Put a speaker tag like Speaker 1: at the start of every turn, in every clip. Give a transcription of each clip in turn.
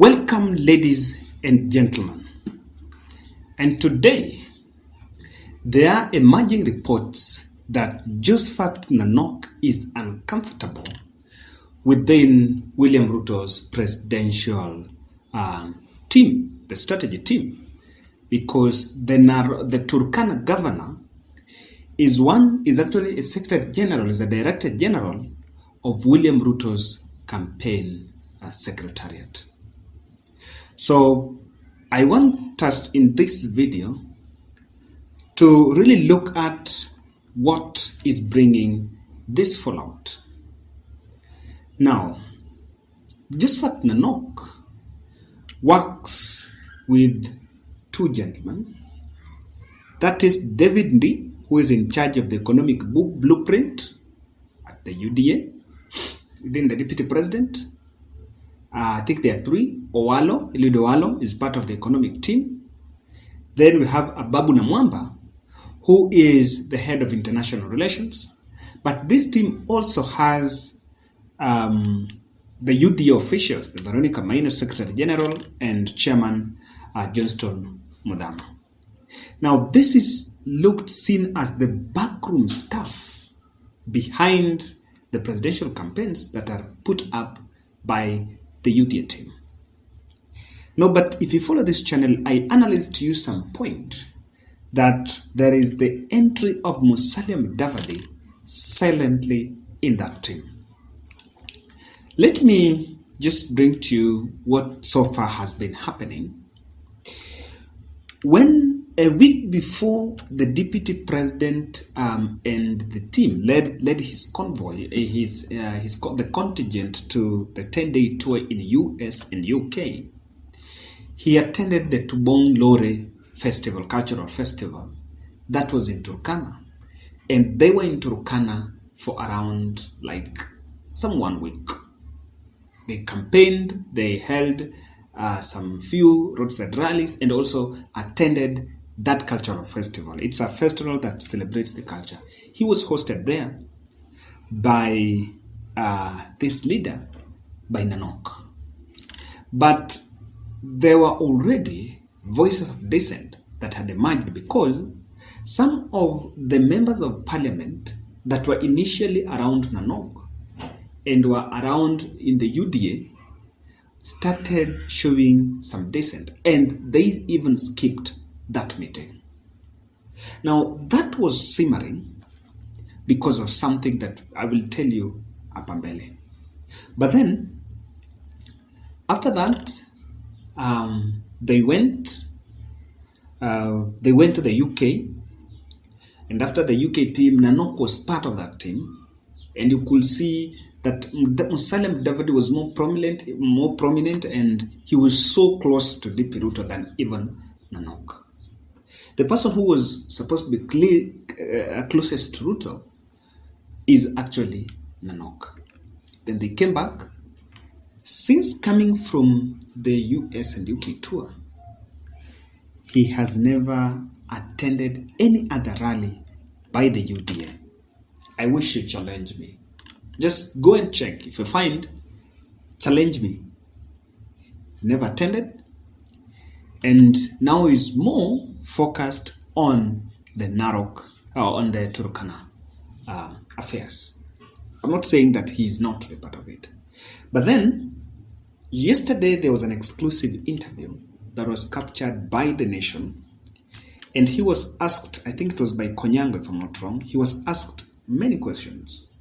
Speaker 1: Welcome, ladies and gentlemen. And today, there are emerging reports that Josephat Nanok is uncomfortable within William Ruto's presidential team, the strategy team, because the Turkana governor is actually a secretary general, is a director general of William Ruto's campaign secretariat. So I want us in this video to really look at what is bringing this fallout. Now, Josephat Nanok works with two gentlemen. That is David Ndi, who is in charge of the economic blueprint at the UDA, within the deputy president. I think there are three. Eliud Owalo is part of the economic team. Then we have Ababu Namwamba, who is the head of international relations. But this team also has the UDA officials, the Veronica Maina, Secretary General, and Chairman Johnston Muthama. Now, this is seen as the backroom stuff behind the presidential campaigns that are put up by the UDA team. No, but if you follow this channel, I analyzed to you some point that there is the entry of Musalia Mudavadi silently in that team. Let me just bring to you what so far has been happening. When a week before the deputy president and the team led his convoy, the contingent to the 10-day tour in US and UK, he attended the Tubong Lore festival, cultural festival, that was in Turkana. And they were in Turkana for around some 1 week. They campaigned, they held some few roadside rallies, and also attended that cultural festival. It's a festival that celebrates the culture. He was hosted there by this leader, by Nanok. But there were already voices of dissent that had emerged because some of the members of parliament that were initially around Nanok and were around in the UDA started showing some dissent, and they even skipped that meeting. Now, that was simmering because of something that I will tell you apambele. But then, after that, they went to the UK, and after the UK team, Nanok was part of that team, and you could see that Musalia Mudavadi was more prominent, and he was so close to DP Ruto than even Nanok. The person who was supposed to be closest to Ruto is actually Nanok. Then they came back. Since coming from the US and UK tour, he has never attended any other rally by the UDA. I wish you challenge me. Just go and check. If you find, challenge me. He's never attended, and now is more focused on the Nanok, on the Turkana affairs. I'm not saying that he's not a part of it. But then, yesterday there was an exclusive interview that was captured by The Nation, and he was asked, I think it was by Konyango if I'm not wrong, he was asked many questions.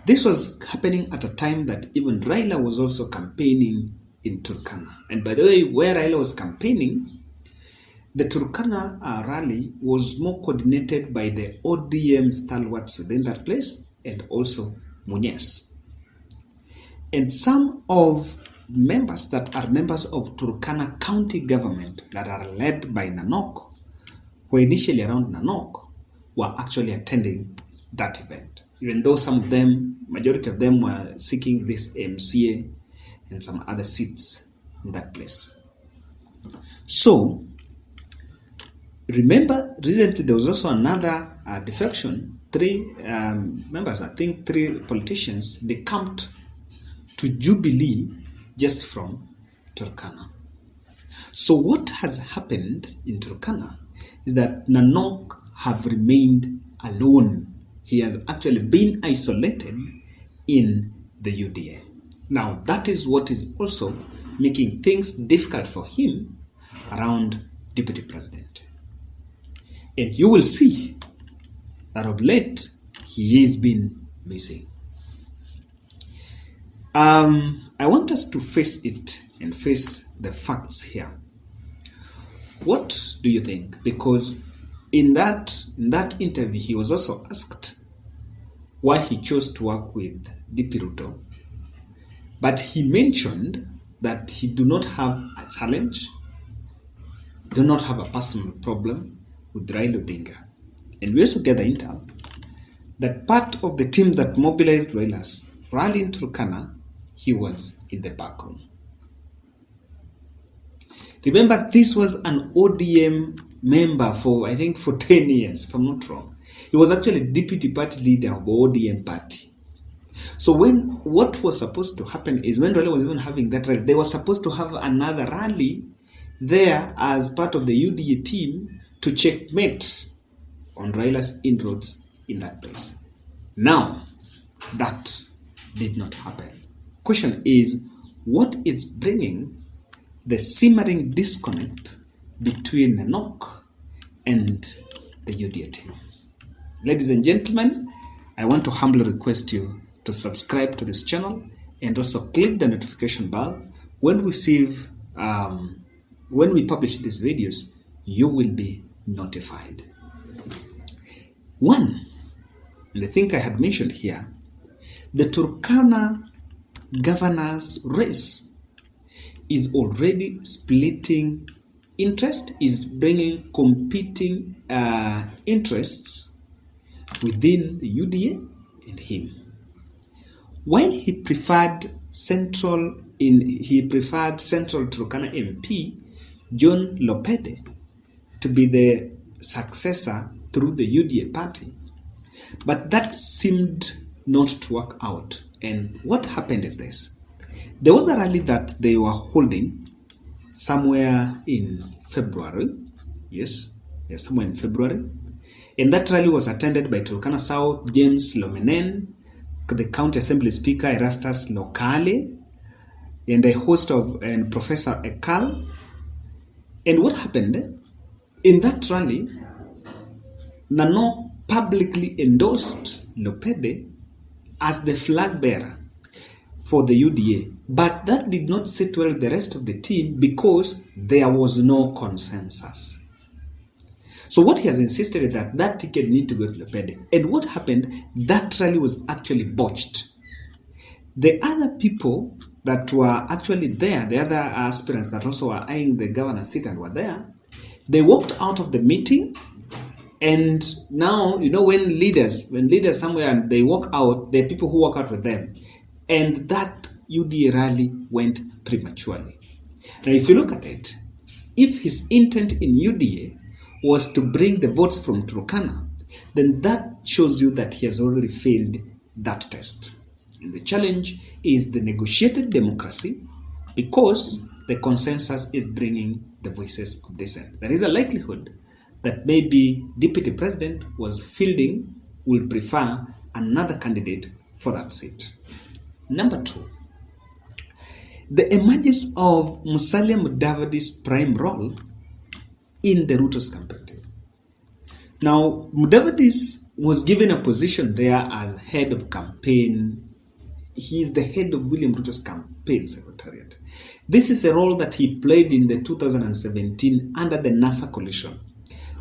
Speaker 1: This was happening at a time that even Raila was also campaigning in Turkana. And by the way, where Raila was campaigning, the Turkana rally was more coordinated by the ODM stalwarts within that place, and also Munyes. And some of members that are members of Turkana county government that are led by Nanok, who initially around Nanok, were actually attending that event. Even though some of them, majority of them, were seeking this MCA and some other seats in that place. So, remember, recently there was also another defection. Three members, I think 3 politicians, they camped to Jubilee just from Turkana. So what has happened in Turkana is that Nanok have remained alone. He has actually been isolated in the UDA. Now that is what is also making things difficult for him around deputy president. And you will see that of late he has been missing. I want us to face it and face the facts here. What do you think? Because in that interview, he was also asked why he chose to work with DP Ruto, but he mentioned that he do not have a challenge, do not have a personal problem with Raila Odinga. And we also get the intel that part of the team that mobilized Raila's rally in Turkana, he was in the back room. Remember, this was an ODM member for, I think, for 10 years, if I'm not wrong. He was actually deputy party leader of the ODM party. So what was supposed to happen is when Raila was even having that rally, they were supposed to have another rally there as part of the UDA team to checkmate on Raila's inroads in that place. Now, that did not happen. Question is, what is bringing the simmering disconnect between Nanok and the UDA team? Ladies and gentlemen, I want to humbly request you to subscribe to this channel and also click the notification bell. When we publish these videos, you will be notified. One, and I think I had mentioned here, the Turkana governor's race is already splitting interest, is bringing competing interests within the UDA and him. While he preferred Central Turkana MP John Lopede to be the successor through the UDA party, but that seemed not to work out. And what happened is this: there was a rally that they were holding somewhere in February. Yes, somewhere in February. And that rally was attended by Turkana South James Lomenen, the County Assembly Speaker Erastus Lokale, and a host of Professor Ekal. And what happened in that rally? Nanok publicly endorsed Lopede as the flag bearer for the UDA, but that did not sit well with the rest of the team because there was no consensus. So what he has insisted is that that ticket need to go to Lopede. And what happened? That rally was actually botched. The other people that were actually there, the other aspirants that also were eyeing the governor's seat and were there, they walked out of the meeting. And now, when leaders somewhere and they walk out, there are people who walk out with them. And that UDA rally went prematurely. Now, if you look at it, if his intent in UDA was to bring the votes from Turkana, then that shows you that he has already failed that test. And the challenge is the negotiated democracy, because the consensus is bringing the voices of dissent. There is a likelihood that maybe deputy president will prefer another candidate for that seat. Number two, the emergence of Musalia Mudavidi's prime role in the Ruto's campaign. Now, Mudavadi was given a position there as head of campaign. He is the head of William Ruto's campaign secretariat. This is a role that he played in the 2017 under the NASA coalition.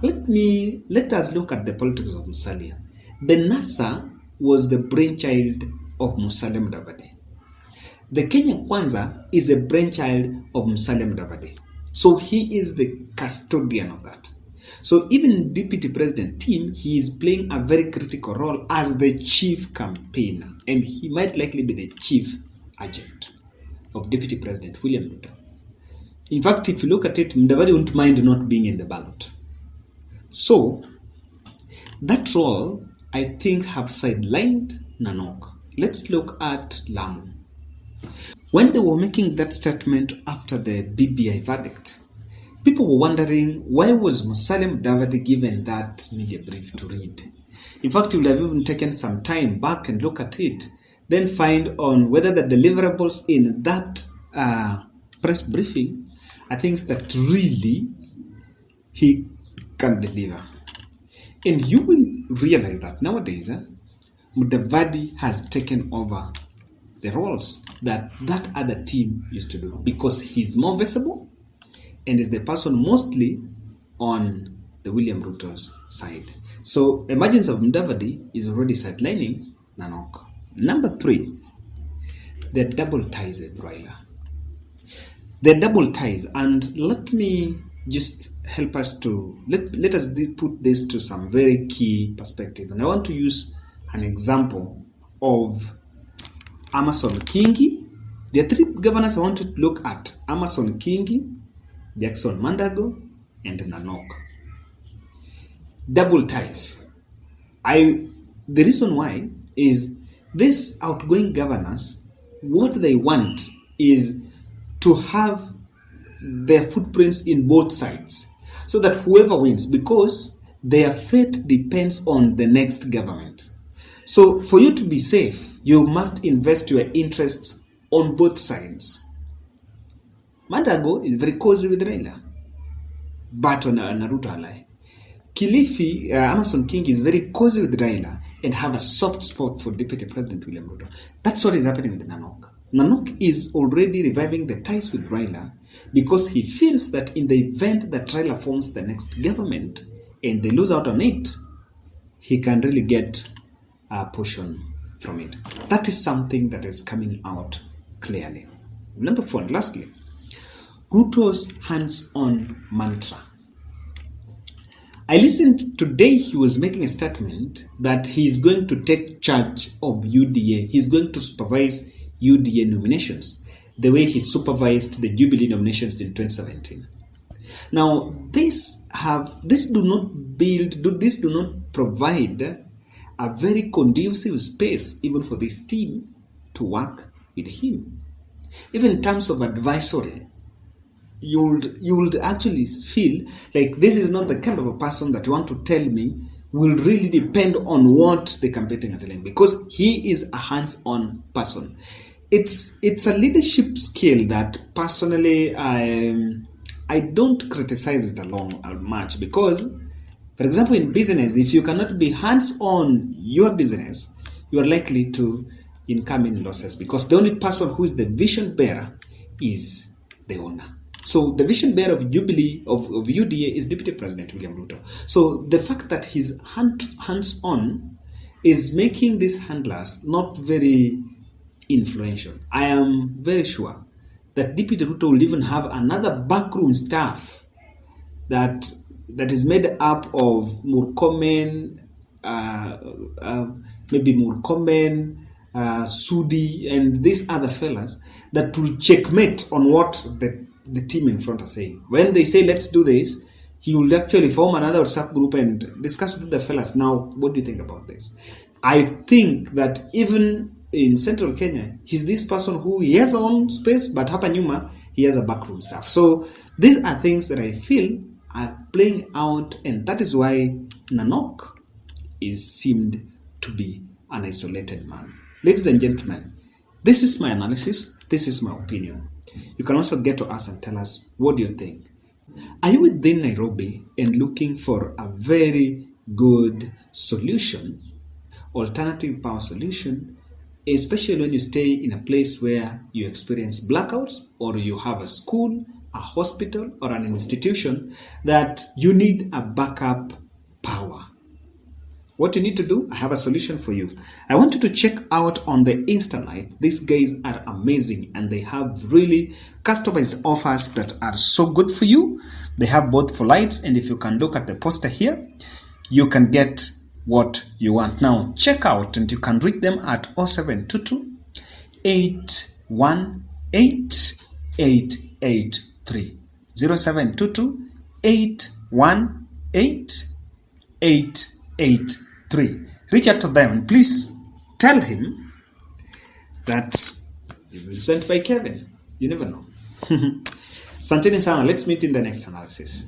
Speaker 1: Let us look at the politics of Musalia. The NASA was the brainchild of Musalia Mudavadi. The Kenya Kwanza is a brainchild of Musalia Mudavadi. So he is the custodian of that. So even deputy president team, he is playing a very critical role as the chief campaigner, and he might likely be the chief agent of deputy president William Ruto. In fact, if you look at it, Mudavadi won't mind not being in the ballot. So that role, I think, have sidelined Nanok. Let's look at Lamu. When they were making that statement after the BBI verdict, people were wondering, why was Musalia Mudavadi given that media brief to read? In fact, he would have even taken some time back and look at it, then find on whether the deliverables in that press briefing are things that really he can deliver. And you will realize that nowadays, Mudavadi has taken over the roles that other team used to do, because he's more visible and is the person mostly on the William Ruto's side. So emergence of Mudavadi is already sidelining Nanok. Number 3, the double ties with Raila. The double ties, and let me just help us to let us put this to some very key perspective. And I want to use an example of Amason Kingi. There are 3 governors I want to look at: Amason Kingi, Jackson Mandago, and Nanok. Double ties. The reason why is these outgoing governors, what they want is to have their footprints in both sides, so that whoever wins, because their fate depends on the next government. So for you to be safe, you must invest your interests on both sides. Mandago is very cozy with Raila, but on Ruto ally. Kilifi, Amason Kingi is very cozy with Raila and have a soft spot for Deputy President William Ruto. That's what is happening with Nanok. Nanok is already reviving the ties with Raila because he feels that in the event that Raila forms the next government and they lose out on it, he can really get a portion from it. That is something that is coming out clearly. Number 4, and lastly, Ruto's hands-on mantra. I listened today, he was making a statement that he is going to take charge of UDA. He's going to supervise UDA nominations the way he supervised the Jubilee nominations in 2017. Now, this do not provide a very conducive space even for this team to work with him. Even in terms of advisory, you would actually feel like this is not the kind of a person that you want to tell me will really depend on what the campaign are telling, because he is a hands-on person. It's a leadership skill that personally I don't criticize it along much, because, for example, in business, if you cannot be hands-on your business, you are likely to incur in losses, because the only person who is the vision bearer is the owner. So the vision bearer of Jubilee, of UDA, is Deputy President William Ruto. So the fact that he's hands-on is making these handlers not very influential. I am very sure that Deputy Ruto will even have another backroom staff that is made up of Murkomen, maybe Murkomen, Sudi, and these other fellas that will checkmate on what the team in front are saying. When they say, let's do this, he will actually form another WhatsApp group and discuss with the fellas. Now, what do you think about this? I think that even in central Kenya, he's this person who he has his own space, but hapa nyuma, he has a backroom staff. So these are things that I feel are playing out, and that is why Nanok seemed to be an isolated man. Ladies and gentlemen, this is my analysis. This is my opinion. You can also get to us and tell us, what do you think? Are you within Nairobi and looking for a very good solution, alternative power solution, especially when you stay in a place where you experience blackouts, or you have a school, a hospital, or an institution that you need a backup power? What you need to do, I have a solution for you. I want you to check out on the Instalight. These guys are amazing, and they have really customized offers that are so good for you. They have both for lights, and if you can look at the poster here, you can get what you want. Now, check out, and you can reach them at 0722 818 883. 0722 818 883. Reach out to them and please tell him that Even sent by Kevin. You never know. Santini sana. Let's meet in the next analysis.